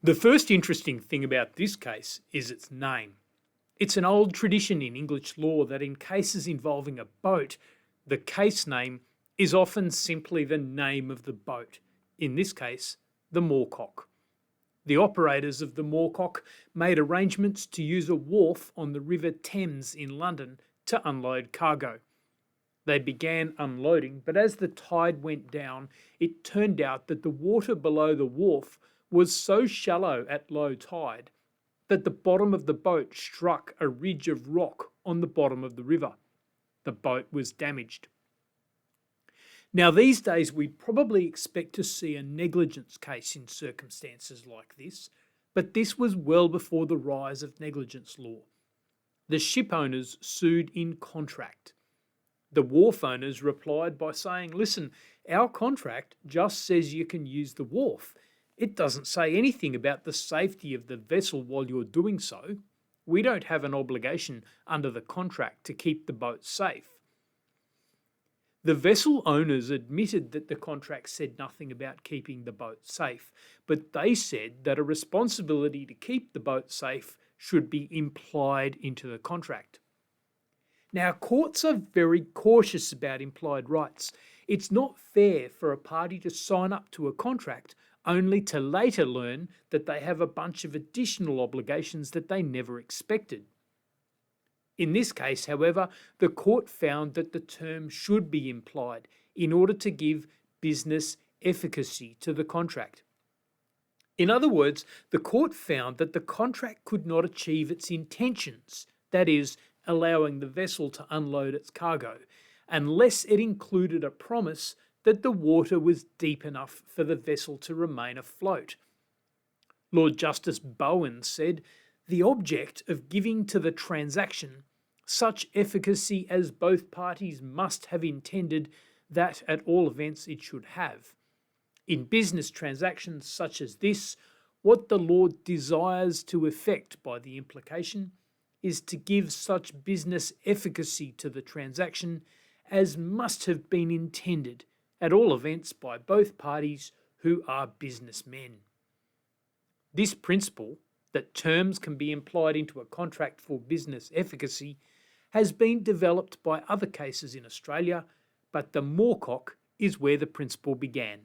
The first interesting thing about this case is its name. It's an old tradition in English law that in cases involving a boat, the case name is often simply the name of the boat, in this case, the Moorcock. The operators of the Moorcock made arrangements to use a wharf on the River Thames in London to unload cargo. They began unloading, but as the tide went down, it turned out that the water below the wharf was so shallow at low tide that the bottom of the boat struck a ridge of rock on the bottom of the river. The boat was damaged. Now, these days, we'd probably expect to see a negligence case in circumstances like this, but this was well before the rise of negligence law. The ship owners sued in contract. The wharf owners replied by saying, listen, our contract just says you can use the wharf. It doesn't say anything about the safety of the vessel while you're doing so. We don't have an obligation under the contract to keep the boat safe. The vessel owners admitted that the contract said nothing about keeping the boat safe, but they said that a responsibility to keep the boat safe should be implied into the contract. Now, courts are very cautious about implied rights. It's not fair for a party to sign up to a contract only to later learn that they have a bunch of additional obligations that they never expected. In this case, however, the court found that the term should be implied in order to give business efficacy to the contract. In other words, the court found that the contract could not achieve its intentions, that is, allowing the vessel to unload its cargo, unless it included a promise that the water was deep enough for the vessel to remain afloat. Lord Justice Bowen said, the object of giving to the transaction such efficacy as both parties must have intended that at all events it should have. In business transactions such as this, what the law desires to effect by the implication is to give such business efficacy to the transaction as must have been intended at all events by both parties who are businessmen. This principle, that terms can be implied into a contract for business efficacy, has been developed by other cases in Australia, but the Moorcock is where the principle began.